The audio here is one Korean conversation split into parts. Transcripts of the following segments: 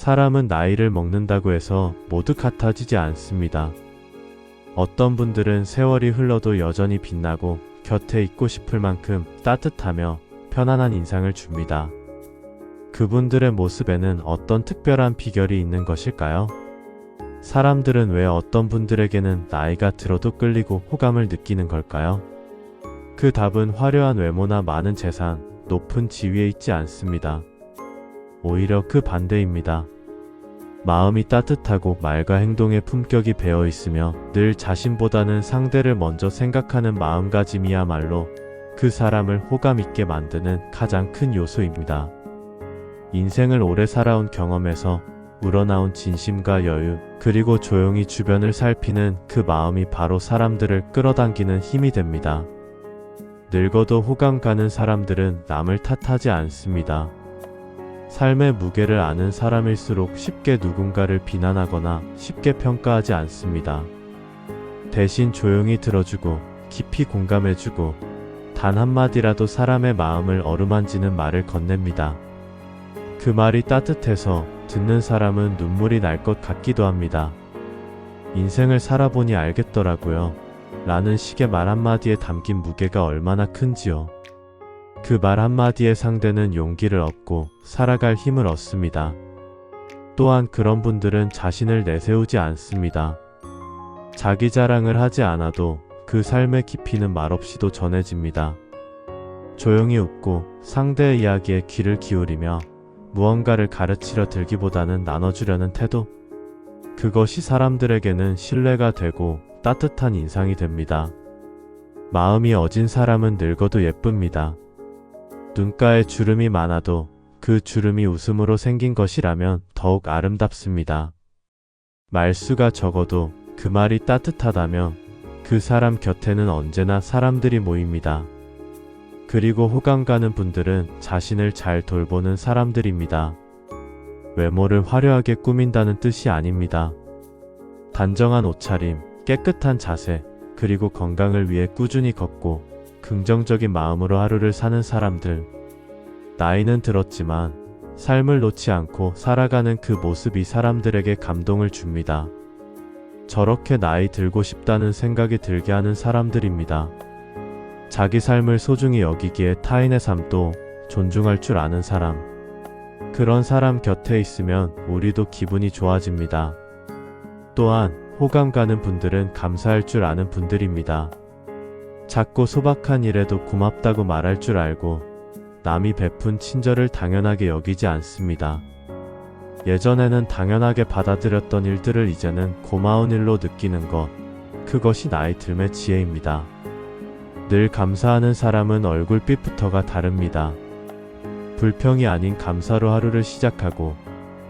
사람은 나이를 먹는다고 해서 모두 같아지지 않습니다. 어떤 분들은 세월이 흘러도 여전히 빛나고 곁에 있고 싶을 만큼 따뜻하며 편안한 인상을 줍니다. 그분들의 모습에는 어떤 특별한 비결이 있는 것일까요? 사람들은 왜 어떤 분들에게는 나이가 들어도 끌리고 호감을 느끼는 걸까요? 그 답은 화려한 외모나 많은 재산, 높은 지위에 있지 않습니다. 오히려 그 반대입니다. 마음이 따뜻하고 말과 행동에 품격이 배어 있으며 늘 자신보다는 상대를 먼저 생각하는 마음가짐이야말로 그 사람을 호감 있게 만드는 가장 큰 요소입니다. 인생을 오래 살아온 경험에서 우러나온 진심과 여유, 그리고 조용히 주변을 살피는 그 마음이 바로 사람들을 끌어당기는 힘이 됩니다. 늙어도 호감 가는 사람들은 남을 탓하지 않습니다. 삶의 무게를 아는 사람일수록 쉽게 누군가를 비난하거나 쉽게 평가하지 않습니다. 대신 조용히 들어주고 깊이 공감해주고 단 한마디라도 사람의 마음을 어루만지는 말을 건넵니다. 그 말이 따뜻해서 듣는 사람은 눈물이 날 것 같기도 합니다. 인생을 살아보니 알겠더라고요. 라는 식의 말 한마디에 담긴 무게가 얼마나 큰지요. 그 말 한마디의 상대는 용기를 얻고 살아갈 힘을 얻습니다. 또한 그런 분들은 자신을 내세우지 않습니다. 자기 자랑을 하지 않아도 그 삶의 깊이는 말없이도 전해집니다. 조용히 웃고 상대의 이야기에 귀를 기울이며 무언가를 가르치려 들기보다는 나눠주려는 태도. 그것이 사람들에게는 신뢰가 되고 따뜻한 인상이 됩니다. 마음이 어진 사람은 늙어도 예쁩니다. 눈가에 주름이 많아도 그 주름이 웃음으로 생긴 것이라면 더욱 아름답습니다. 말수가 적어도 그 말이 따뜻하다면 그 사람 곁에는 언제나 사람들이 모입니다. 그리고 호감 가는 분들은 자신을 잘 돌보는 사람들입니다. 외모를 화려하게 꾸민다는 뜻이 아닙니다. 단정한 옷차림, 깨끗한 자세, 그리고 건강을 위해 꾸준히 걷고 긍정적인 마음으로 하루를 사는 사람들. 나이는 들었지만 삶을 놓지 않고 살아가는 그 모습이 사람들에게 감동을 줍니다. 저렇게 나이 들고 싶다는 생각이 들게 하는 사람들입니다. 자기 삶을 소중히 여기기에 타인의 삶도 존중할 줄 아는 사람. 그런 사람 곁에 있으면 우리도 기분이 좋아집니다. 또한 호감 가는 분들은 감사할 줄 아는 분들입니다. 작고 소박한 일에도 고맙다고 말할 줄 알고 남이 베푼 친절을 당연하게 여기지 않습니다. 예전에는 당연하게 받아들였던 일들을 이제는 고마운 일로 느끼는 것, 그것이 나이 들매 지혜입니다. 늘 감사하는 사람은 얼굴빛부터가 다릅니다. 불평이 아닌 감사로 하루를 시작하고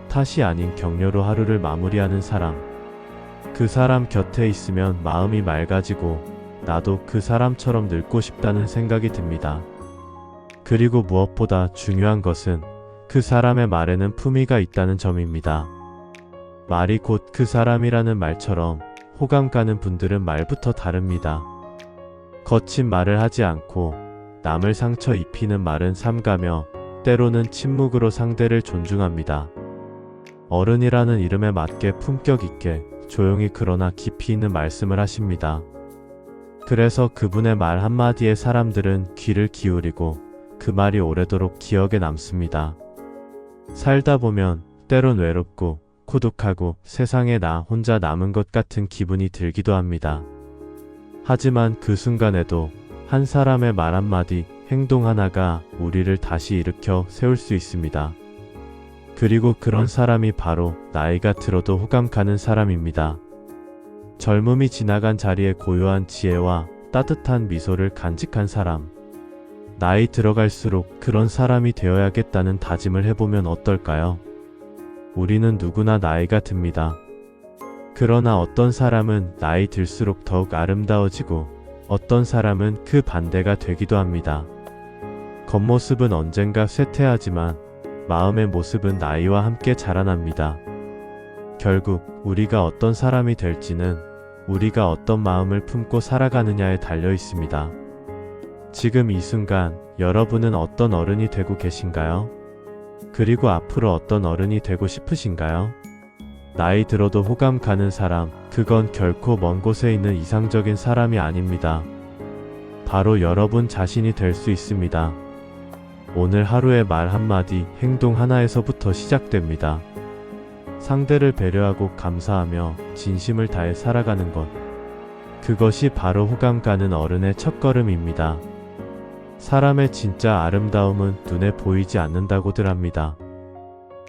탓이 아닌 격려로 하루를 마무리하는 사람. 그 사람 곁에 있으면 마음이 맑아지고 나도 그 사람처럼 늙고 싶다는 생각이 듭니다. 그리고 무엇보다 중요한 것은 그 사람의 말에는 품위가 있다는 점입니다. 말이 곧 그 사람이라는 말처럼 호감 가는 분들은 말부터 다릅니다. 거친 말을 하지 않고 남을 상처 입히는 말은 삼가며 때로는 침묵으로 상대를 존중합니다. 어른이라는 이름에 맞게 품격 있게 조용히 그러나 깊이 있는 말씀을 하십니다. 그래서 그분의 말 한마디에 사람들은 귀를 기울이고 그 말이 오래도록 기억에 남습니다. 살다 보면 때론 외롭고孤独하고 세상에 나 혼자 남은 것 같은 기분이 들기도 합니다. 하지만 그 순간에도 한 사람의 말 한마디, 행동 하나가 우리를 다시 일으켜 세울 수 있습니다. 그리고 그런 사람이 바로 나이가 들어도 호감 가는 사람입니다. 젊음이 지나간 자리에 고요한 지혜와 따뜻한 미소를 간직한 사람. 나이 들어갈수록 그런 사람이 되어야겠다는 다짐을 해보면 어떨까요? 우리는 누구나 나이가 듭니다. 그러나 어떤 사람은 나이 들수록 더욱 아름다워지고 어떤 사람은 그 반대가 되기도 합니다. 겉모습은 언젠가 쇠퇴하지만 마음의 모습은 나이와 함께 자라납니다. 결국 우리가 어떤 사람이 될지는 우리가 어떤 마음을 품고 살아가느냐에 달려 있습니다. 지금 이 순간 여러분은 어떤 어른이 되고 계신가요? 그리고 앞으로 어떤 어른이 되고 싶으신가요? 나이 들어도 호감 가는 사람, 그건 결코 먼 곳에 있는 이상적인 사람이 아닙니다. 바로 여러분 자신이 될 수 있습니다. 오늘 하루의 말 한마디, 행동 하나에서부터 시작됩니다. 상대를 배려하고 감사하며 진심을 다해 살아가는 것. 그것이 바로 호감 가는 어른의 첫걸음입니다. 사람의 진짜 아름다움은 눈에 보이지 않는다고들 합니다.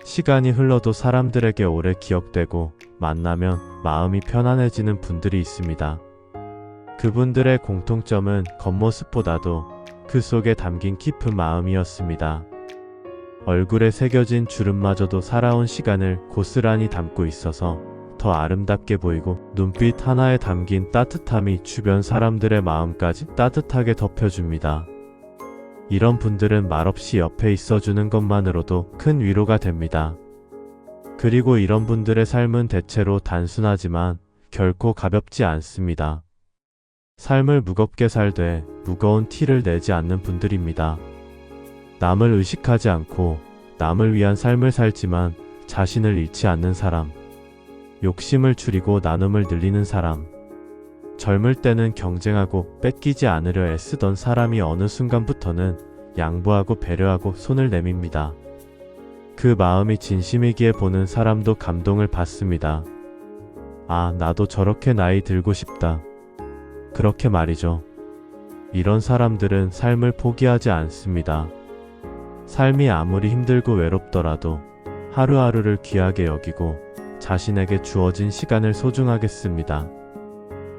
시간이 흘러도 사람들에게 오래 기억되고 만나면 마음이 편안해지는 분들이 있습니다. 그분들의 공통점은 겉모습보다도 그 속에 담긴 깊은 마음이었습니다. 얼굴에 새겨진 주름마저도 살아온 시간을 고스란히 담고 있어서 더 아름답게 보이고 눈빛 하나에 담긴 따뜻함이 주변 사람들의 마음까지 따뜻하게 덮여줍니다. 이런 분들은 말없이 옆에 있어주는 것만으로도 큰 위로가 됩니다. 그리고 이런 분들의 삶은 대체로 단순하지만 결코 가볍지 않습니다. 삶을 무겁게 살되 무거운 티를 내지 않는 분들입니다. 남을 의식하지 않고 남을 위한 삶을 살지만 자신을 잃지 않는 사람. 욕심을 줄이고 나눔을 늘리는 사람. 젊을 때는 경쟁하고 뺏기지 않으려 애쓰던 사람이 어느 순간부터는 양보하고 배려하고 손을 내밉니다. 그 마음이 진심이기에 보는 사람도 감동을 받습니다. 아, 나도 저렇게 나이 들고 싶다. 그렇게 말이죠. 이런 사람들은 삶을 포기하지 않습니다. 삶이 아무리 힘들고 외롭더라도 하루하루를 귀하게 여기고 자신에게 주어진 시간을 소중하게 씁니다.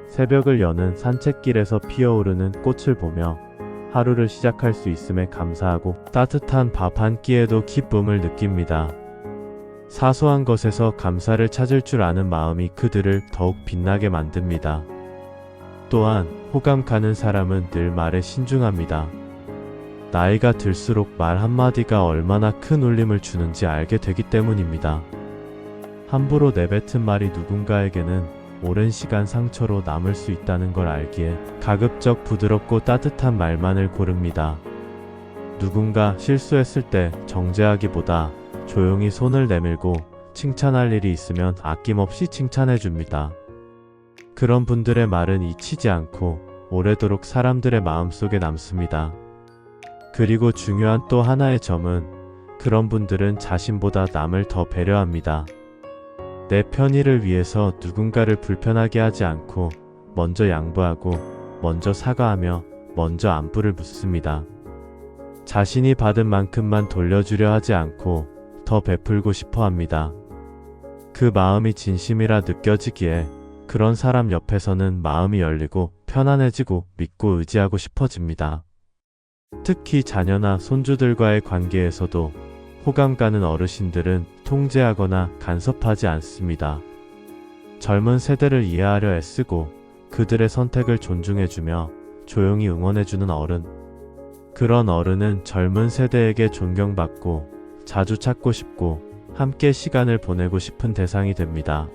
새벽을 여는 산책길에서 피어오르는 꽃을 보며 하루를 시작할 수 있음에 감사하고 따뜻한 밥 한 끼에도 기쁨을 느낍니다. 사소한 것에서 감사를 찾을 줄 아는 마음이 그들을 더욱 빛나게 만듭니다. 또한 호감 가는 사람은 늘 말에 신중합니다. 나이가 들수록 말 한마디가 얼마나 큰 울림을 주는지 알게 되기 때문입니다. 함부로 내뱉은 말이 누군가에게는 오랜 시간 상처로 남을 수 있다는 걸 알기에 가급적 부드럽고 따뜻한 말만을 고릅니다. 누군가 실수했을 때 정죄하기보다 조용히 손을 내밀고 칭찬할 일이 있으면 아낌없이 칭찬해줍니다. 그런 분들의 말은 잊히지 않고 오래도록 사람들의 마음속에 남습니다. 그리고 중요한 또 하나의 점은 그런 분들은 자신보다 남을 더 배려합니다. 내 편의를 위해서 누군가를 불편하게 하지 않고 먼저 양보하고 먼저 사과하며 먼저 안부를 묻습니다. 자신이 받은 만큼만 돌려주려 하지 않고 더 베풀고 싶어 합니다. 그 마음이 진심이라 느껴지기에 그런 사람 옆에서는 마음이 열리고 편안해지고 믿고 의지하고 싶어집니다. 특히 자녀나 손주들과의 관계에서도 호감 가는 어르신들은 통제하거나 간섭하지 않습니다. 젊은 세대를 이해하려 애쓰고 그들의 선택을 존중해주며 조용히 응원해주는 어른. 그런 어른은 젊은 세대에게 존경받고 자주 찾고 싶고 함께 시간을 보내고 싶은 대상이 됩니다.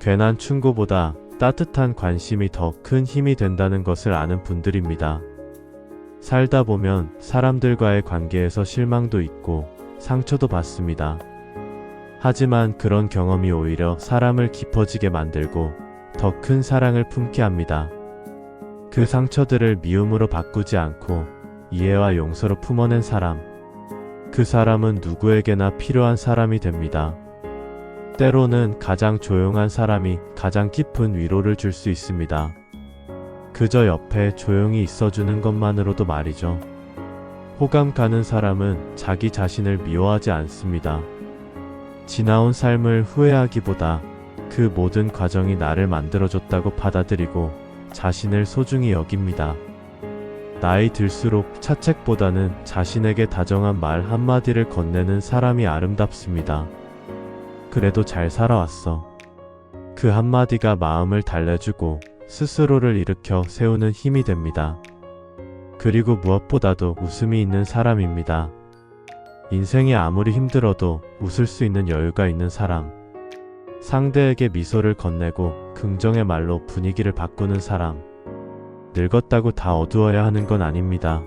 괜한 충고보다 따뜻한 관심이 더 큰 힘이 된다는 것을 아는 분들입니다. 살다 보면 사람들과의 관계에서 실망도 있고 상처도 받습니다. 하지만 그런 경험이 오히려 사람을 깊어지게 만들고 더 큰 사랑을 품게 합니다. 그 상처들을 미움으로 바꾸지 않고 이해와 용서로 품어낸 사람. 그 사람은 누구에게나 필요한 사람이 됩니다. 때로는 가장 조용한 사람이 가장 깊은 위로를 줄 수 있습니다. 그저 옆에 조용히 있어주는 것만으로도 말이죠. 호감 가는 사람은 자기 자신을 미워하지 않습니다. 지나온 삶을 후회하기보다 그 모든 과정이 나를 만들어줬다고 받아들이고 자신을 소중히 여깁니다. 나이 들수록 차책보다는 자신에게 다정한 말 한마디를 건네는 사람이 아름답습니다. 그래도 잘 살아왔어. 그 한마디가 마음을 달래주고 스스로를 일으켜 세우는 힘이 됩니다. 그리고 무엇보다도 웃음이 있는 사람입니다. 인생이 아무리 힘들어도 웃을 수 있는 여유가 있는 사람. 상대에게 미소를 건네고 긍정의 말로 분위기를 바꾸는 사람. 늙었다고 다 어두워야 하는 건 아닙니다.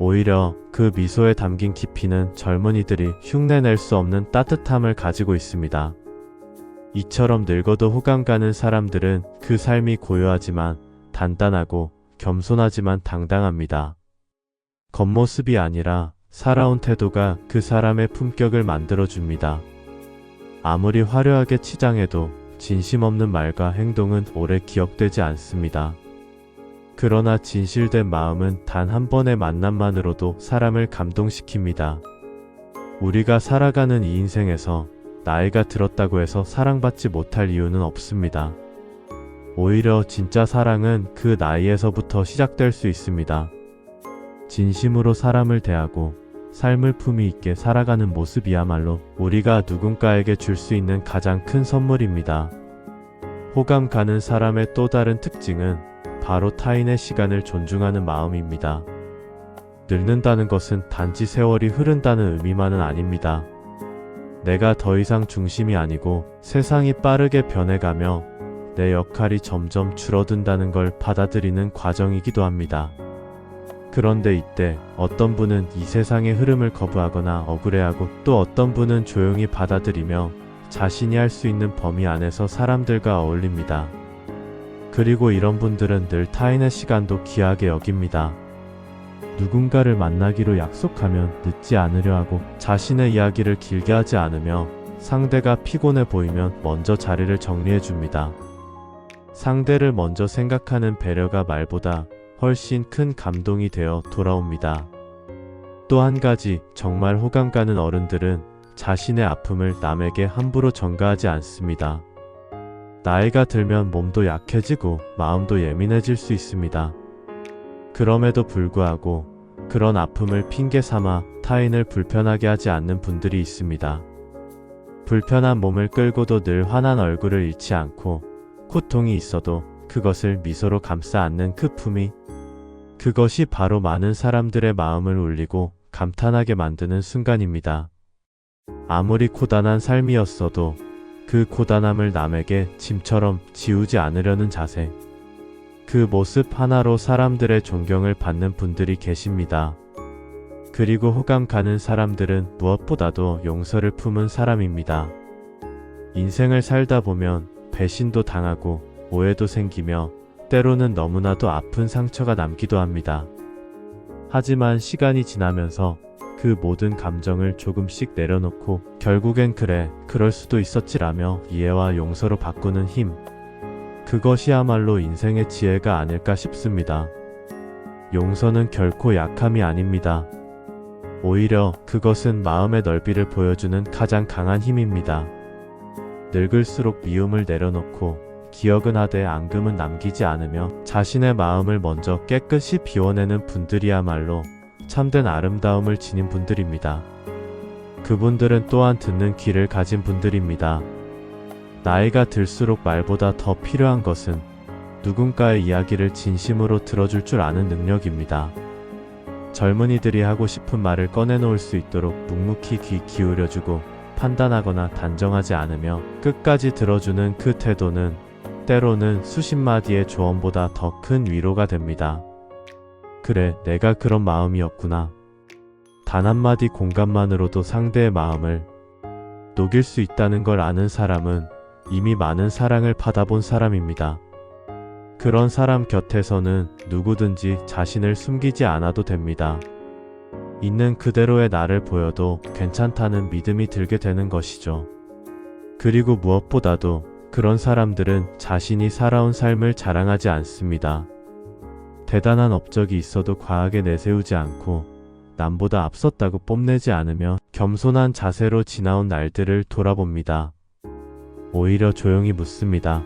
오히려 그 미소에 담긴 깊이는 젊은이들이 흉내낼 수 없는 따뜻함을 가지고 있습니다. 이처럼 늙어도 호감 가는 사람들은 그 삶이 고요하지만 단단하고 겸손하지만 당당합니다. 겉모습이 아니라 살아온 태도가 그 사람의 품격을 만들어줍니다. 아무리 화려하게 치장해도 진심 없는 말과 행동은 오래 기억되지 않습니다. 그러나 진실된 마음은 단 한 번의 만남만으로도 사람을 감동시킵니다. 우리가 살아가는 이 인생에서 나이가 들었다고 해서 사랑받지 못할 이유는 없습니다. 오히려 진짜 사랑은 그 나이에서부터 시작될 수 있습니다. 진심으로 사람을 대하고 삶을 품위 있게 살아가는 모습이야말로 우리가 누군가에게 줄 수 있는 가장 큰 선물입니다. 호감 가는 사람의 또 다른 특징은 바로 타인의 시간을 존중하는 마음입니다. 늙는다는 것은 단지 세월이 흐른다는 의미만은 아닙니다. 내가 더 이상 중심이 아니고 세상이 빠르게 변해가며 내 역할이 점점 줄어든다는 걸 받아들이는 과정이기도 합니다. 그런데 이때 어떤 분은 이 세상의 흐름을 거부하거나 억울해하고 또 어떤 분은 조용히 받아들이며 자신이 할 수 있는 범위 안에서 사람들과 어울립니다. 그리고 이런 분들은 늘 타인의 시간도 귀하게 여깁니다. 누군가를 만나기로 약속하면 늦지 않으려 하고 자신의 이야기를 길게 하지 않으며 상대가 피곤해 보이면 먼저 자리를 정리해 줍니다. 상대를 먼저 생각하는 배려가 말보다 훨씬 큰 감동이 되어 돌아옵니다. 또 한 가지 정말 호감 가는 어른들은 자신의 아픔을 남에게 함부로 전가하지 않습니다. 나이가 들면 몸도 약해지고 마음도 예민해질 수 있습니다. 그럼에도 불구하고 그런 아픔을 핑계 삼아 타인을 불편하게 하지 않는 분들이 있습니다. 불편한 몸을 끌고도 늘 환한 얼굴을 잃지 않고 고통이 있어도 그것을 미소로 감싸 안는 그 품위, 그것이 바로 많은 사람들의 마음을 울리고 감탄하게 만드는 순간입니다. 아무리 고단한 삶이었어도 그 고단함을 남에게 짐처럼 지우지 않으려는 자세, 그 모습 하나로 사람들의 존경을 받는 분들이 계십니다. 그리고 호감 가는 사람들은 무엇보다도 용서를 품은 사람입니다. 인생을 살다 보면 배신도 당하고 오해도 생기며 때로는 너무나도 아픈 상처가 남기도 합니다. 하지만 시간이 지나면서 그 모든 감정을 조금씩 내려놓고 결국엔 그래, 그럴 수도 있었지라며 이해와 용서로 바꾸는 힘, 그것이야말로 인생의 지혜가 아닐까 싶습니다. 용서는 결코 약함이 아닙니다. 오히려 그것은 마음의 넓이를 보여주는 가장 강한 힘입니다. 늙을수록 미움을 내려놓고 기억은 하되 앙금은 남기지 않으며 자신의 마음을 먼저 깨끗이 비워내는 분들이야말로 참된 아름다움을 지닌 분들입니다. 그분들은 또한 듣는 귀를 가진 분들입니다. 나이가 들수록 말보다 더 필요한 것은 누군가의 이야기를 진심으로 들어줄 줄 아는 능력입니다. 젊은이들이 하고 싶은 말을 꺼내놓을 수 있도록 묵묵히 귀 기울여주고 판단하거나 단정하지 않으며 끝까지 들어주는 그 태도는 때로는 수십 마디의 조언보다 더 큰 위로가 됩니다. 그래, 내가 그런 마음이었구나. 단 한마디 공감만으로도 상대의 마음을 녹일 수 있다는 걸 아는 사람은 이미 많은 사랑을 받아본 사람입니다. 그런 사람 곁에서는 누구든지 자신을 숨기지 않아도 됩니다. 있는 그대로의 나를 보여도 괜찮다는 믿음이 들게 되는 것이죠. 그리고 무엇보다도 그런 사람들은 자신이 살아온 삶을 자랑하지 않습니다. 대단한 업적이 있어도 과하게 내세우지 않고 남보다 앞섰다고 뽐내지 않으며 겸손한 자세로 지나온 날들을 돌아봅니다. 오히려 조용히 묻습니다.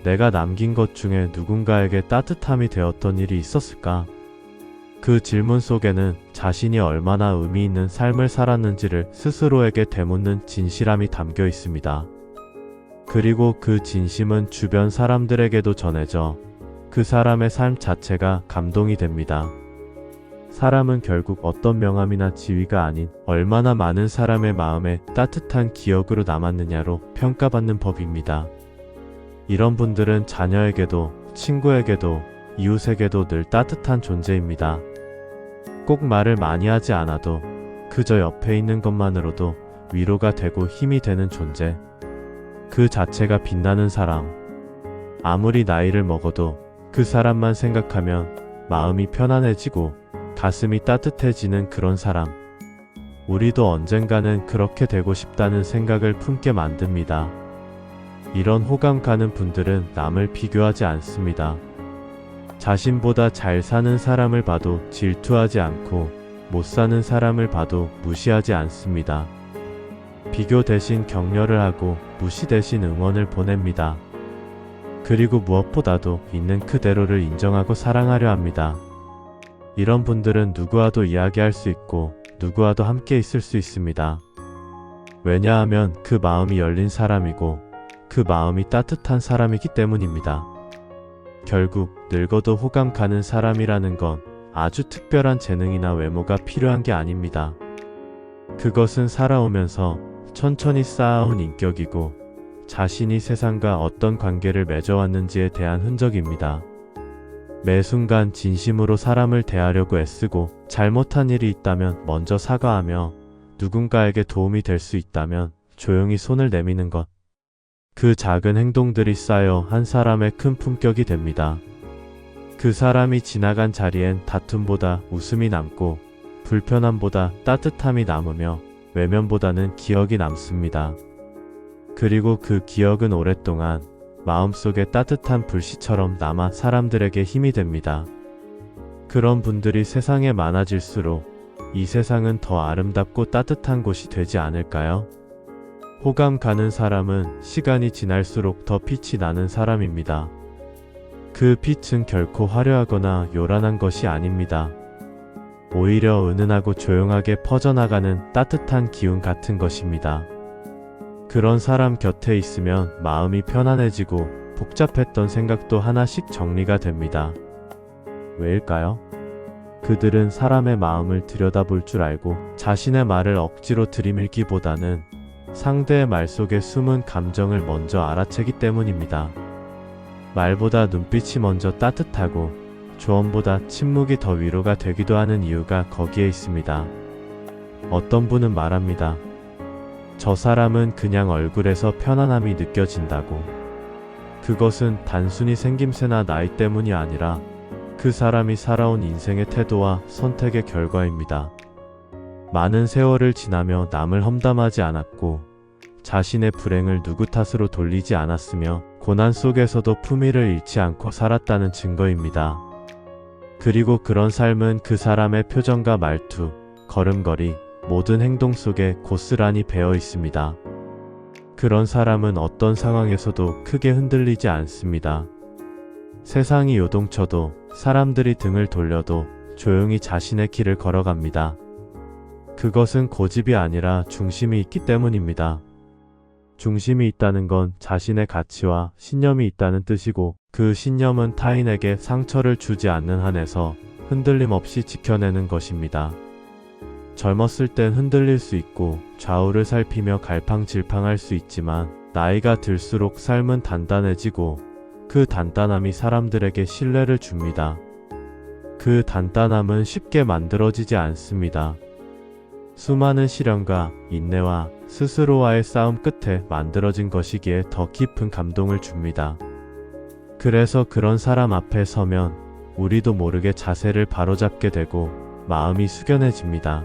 내가 남긴 것 중에 누군가에게 따뜻함이 되었던 일이 있었을까? 그 질문 속에는 자신이 얼마나 의미 있는 삶을 살았는지를 스스로에게 되묻는 진실함이 담겨 있습니다. 그리고 그 진심은 주변 사람들에게도 전해져 그 사람의 삶 자체가 감동이 됩니다. 사람은 결국 어떤 명함이나 지위가 아닌 얼마나 많은 사람의 마음에 따뜻한 기억으로 남았느냐로 평가받는 법입니다. 이런 분들은 자녀에게도 친구에게도 이웃에게도 늘 따뜻한 존재입니다. 꼭 말을 많이 하지 않아도 그저 옆에 있는 것만으로도 위로가 되고 힘이 되는 존재. 그 자체가 빛나는 사람. 아무리 나이를 먹어도 그 사람만 생각하면 마음이 편안해지고 가슴이 따뜻해지는 그런 사람. 우리도 언젠가는 그렇게 되고 싶다는 생각을 품게 만듭니다. 이런 호감 가는 분들은 남을 비교하지 않습니다. 자신보다 잘 사는 사람을 봐도 질투하지 않고 못 사는 사람을 봐도 무시하지 않습니다. 비교 대신 격려를 하고 무시 대신 응원을 보냅니다. 그리고 무엇보다도 있는 그대로를 인정하고 사랑하려 합니다. 이런 분들은 누구와도 이야기할 수 있고 누구와도 함께 있을 수 있습니다. 왜냐하면 그 마음이 열린 사람이고 그 마음이 따뜻한 사람이기 때문입니다. 결국 늙어도 호감 가는 사람이라는 건 아주 특별한 재능이나 외모가 필요한 게 아닙니다. 그것은 살아오면서 천천히 쌓아온 인격이고 자신이 세상과 어떤 관계를 맺어왔는지에 대한 흔적입니다. 매 순간 진심으로 사람을 대하려고 애쓰고 잘못한 일이 있다면 먼저 사과하며 누군가에게 도움이 될 수 있다면 조용히 손을 내미는 것. 그 작은 행동들이 쌓여 한 사람의 큰 품격이 됩니다. 그 사람이 지나간 자리엔 다툼보다 웃음이 남고 불편함보다 따뜻함이 남으며 외면보다는 기억이 남습니다. 그리고 그 기억은 오랫동안 마음속에 따뜻한 불씨처럼 남아 사람들에게 힘이 됩니다. 그런 분들이 세상에 많아질수록 이 세상은 더 아름답고 따뜻한 곳이 되지 않을까요? 호감 가는 사람은 시간이 지날수록 더 빛이 나는 사람입니다. 그 빛은 결코 화려하거나 요란한 것이 아닙니다. 오히려 은은하고 조용하게 퍼져나가는 따뜻한 기운 같은 것입니다. 그런 사람 곁에 있으면 마음이 편안해지고 복잡했던 생각도 하나씩 정리가 됩니다. 왜일까요? 그들은 사람의 마음을 들여다볼 줄 알고 자신의 말을 억지로 들이밀기보다는 상대의 말 속에 숨은 감정을 먼저 알아채기 때문입니다. 말보다 눈빛이 먼저 따뜻하고 조언보다 침묵이 더 위로가 되기도 하는 이유가 거기에 있습니다. 어떤 분은 말합니다. 저 사람은 그냥 얼굴에서 편안함이 느껴진다고. 그것은 단순히 생김새나 나이 때문이 아니라 그 사람이 살아온 인생의 태도와 선택의 결과입니다. 많은 세월을 지나며 남을 험담하지 않았고 자신의 불행을 누구 탓으로 돌리지 않았으며 고난 속에서도 품위를 잃지 않고 살았다는 증거입니다. 그리고 그런 삶은 그 사람의 표정과 말투, 걸음걸이, 모든 행동 속에 고스란히 배어 있습니다. 그런 사람은 어떤 상황에서도 크게 흔들리지 않습니다. 세상이 요동쳐도 사람들이 등을 돌려도 조용히 자신의 길을 걸어갑니다. 그것은 고집이 아니라 중심이 있기 때문입니다. 중심이 있다는 건 자신의 가치와 신념이 있다는 뜻이고 그 신념은 타인에게 상처를 주지 않는 한에서 흔들림 없이 지켜내는 것입니다. 젊었을 땐 흔들릴 수 있고 좌우를 살피며 갈팡질팡할 수 있지만 나이가 들수록 삶은 단단해지고 그 단단함이 사람들에게 신뢰를 줍니다. 그 단단함은 쉽게 만들어지지 않습니다. 수많은 시련과 인내와 스스로와의 싸움 끝에 만들어진 것이기에 더 깊은 감동을 줍니다. 그래서 그런 사람 앞에 서면 우리도 모르게 자세를 바로잡게 되고 마음이 숙연해집니다.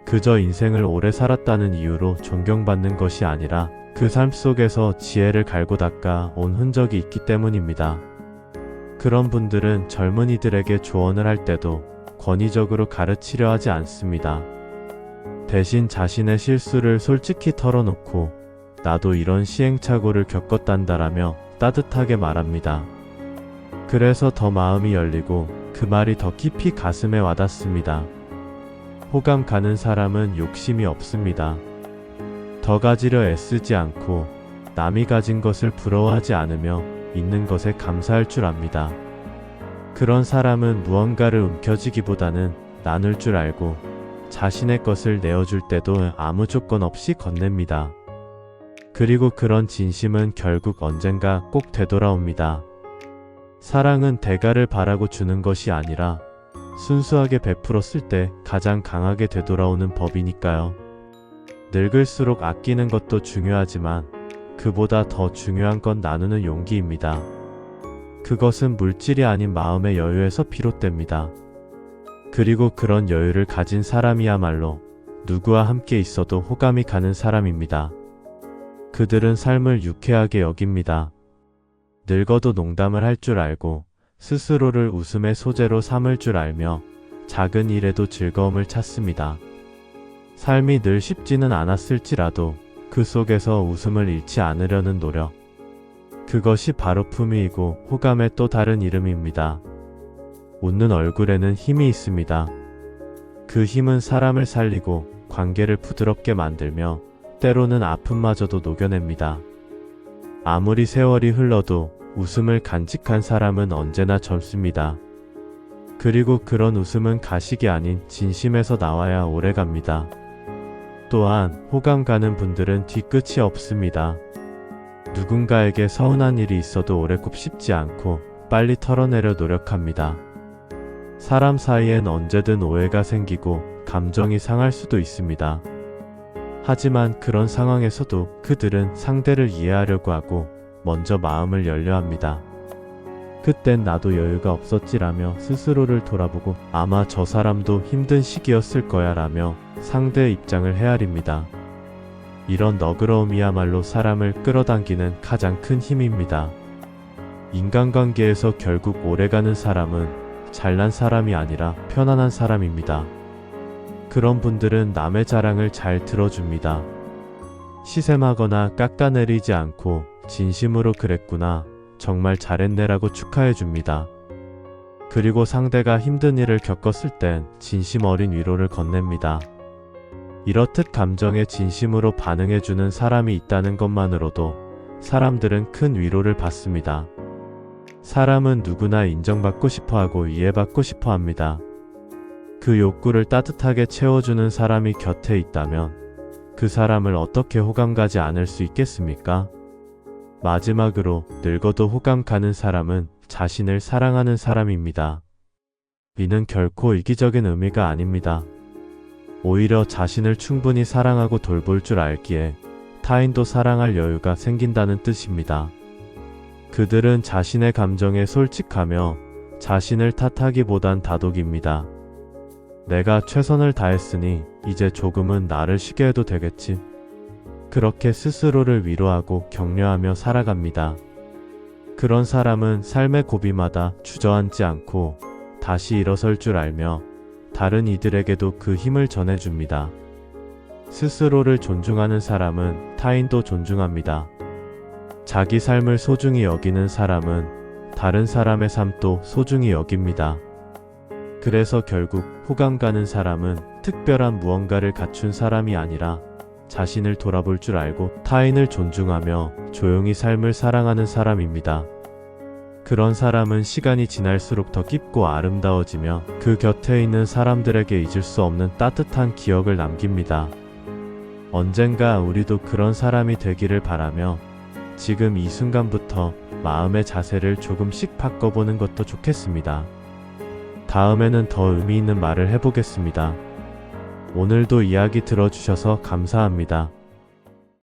그저 인생을 오래 살았다는 이유로 존경받는 것이 아니라 그 삶 속에서 지혜를 갈고 닦아 온 흔적이 있기 때문입니다. 그런 분들은 젊은이들에게 조언을 할 때도 권위적으로 가르치려 하지 않습니다. 대신 자신의 실수를 솔직히 털어놓고 나도 이런 시행착오를 겪었단다라며 따뜻하게 말합니다. 그래서 더 마음이 열리고 그 말이 더 깊이 가슴에 와닿습니다. 호감 가는 사람은 욕심이 없습니다. 더 가지려 애쓰지 않고 남이 가진 것을 부러워하지 않으며 있는 것에 감사할 줄 압니다. 그런 사람은 무언가를 움켜쥐기보다는 나눌 줄 알고 자신의 것을 내어줄 때도 아무 조건 없이 건넵니다. 그리고 그런 진심은 결국 언젠가 꼭 되돌아옵니다. 사랑은 대가를 바라고 주는 것이 아니라 순수하게 베풀었을 때 가장 강하게 되돌아오는 법이니까요. 늙을수록 아끼는 것도 중요하지만 그보다 더 중요한 건 나누는 용기입니다. 그것은 물질이 아닌 마음의 여유에서 비롯됩니다. 그리고 그런 여유를 가진 사람이야말로 누구와 함께 있어도 호감이 가는 사람입니다. 그들은 삶을 유쾌하게 여깁니다. 늙어도 농담을 할 줄 알고 스스로를 웃음의 소재로 삼을 줄 알며 작은 일에도 즐거움을 찾습니다. 삶이 늘 쉽지는 않았을지라도 그 속에서 웃음을 잃지 않으려는 노력. 그것이 바로 품위이고 호감의 또 다른 이름입니다. 웃는 얼굴에는 힘이 있습니다. 그 힘은 사람을 살리고 관계를 부드럽게 만들며 때로는 아픔마저도 녹여냅니다. 아무리 세월이 흘러도 웃음을 간직한 사람은 언제나 젊습니다. 그리고 그런 웃음은 가식이 아닌 진심에서 나와야 오래갑니다. 또한 호감 가는 분들은 뒤끝이 없습니다. 누군가에게 서운한 일이 있어도 오래 굽씹지 않고 빨리 털어내려 노력합니다. 사람 사이엔 언제든 오해가 생기고 감정이 상할 수도 있습니다. 하지만 그런 상황에서도 그들은 상대를 이해하려고 하고 먼저 마음을 열려 합니다. 그땐 나도 여유가 없었지라며 스스로를 돌아보고 아마 저 사람도 힘든 시기였을 거야 라며 상대의 입장을 헤아립니다. 이런 너그러움이야말로 사람을 끌어당기는 가장 큰 힘입니다. 인간관계에서 결국 오래가는 사람은 잘난 사람이 아니라 편안한 사람입니다. 그런 분들은 남의 자랑을 잘 들어줍니다. 시샘하거나 깎아내리지 않고 진심으로 그랬구나, 정말 잘했네라고 축하해줍니다. 그리고 상대가 힘든 일을 겪었을 땐 진심 어린 위로를 건넵니다. 이렇듯 감정에 진심으로 반응해주는 사람이 있다는 것만으로도 사람들은 큰 위로를 받습니다. 사람은 누구나 인정받고 싶어하고 이해받고 싶어합니다. 그 욕구를 따뜻하게 채워주는 사람이 곁에 있다면 그 사람을 어떻게 호감 가지 않을 수 있겠습니까? 마지막으로 늙어도 호감 가는 사람은 자신을 사랑하는 사람입니다. 이는 결코 이기적인 의미가 아닙니다. 오히려 자신을 충분히 사랑하고 돌볼 줄 알기에 타인도 사랑할 여유가 생긴다는 뜻입니다. 그들은 자신의 감정에 솔직하며 자신을 탓하기보단 다독입니다. 내가 최선을 다했으니 이제 조금은 나를 쉬게 해도 되겠지. 그렇게 스스로를 위로하고 격려하며 살아갑니다. 그런 사람은 삶의 고비마다 주저앉지 않고 다시 일어설 줄 알며 다른 이들에게도 그 힘을 전해줍니다. 스스로를 존중하는 사람은 타인도 존중합니다. 자기 삶을 소중히 여기는 사람은 다른 사람의 삶도 소중히 여깁니다. 그래서 결국 호감 가는 사람은 특별한 무언가를 갖춘 사람이 아니라 자신을 돌아볼 줄 알고 타인을 존중하며 조용히 삶을 사랑하는 사람입니다. 그런 사람은 시간이 지날수록 더 깊고 아름다워지며 그 곁에 있는 사람들에게 잊을 수 없는 따뜻한 기억을 남깁니다. 언젠가 우리도 그런 사람이 되기를 바라며 지금 이 순간부터 마음의 자세를 조금씩 바꿔보는 것도 좋겠습니다. 다음에는 더 의미 있는 말을 해보겠습니다. 오늘도 이야기 들어주셔서 감사합니다.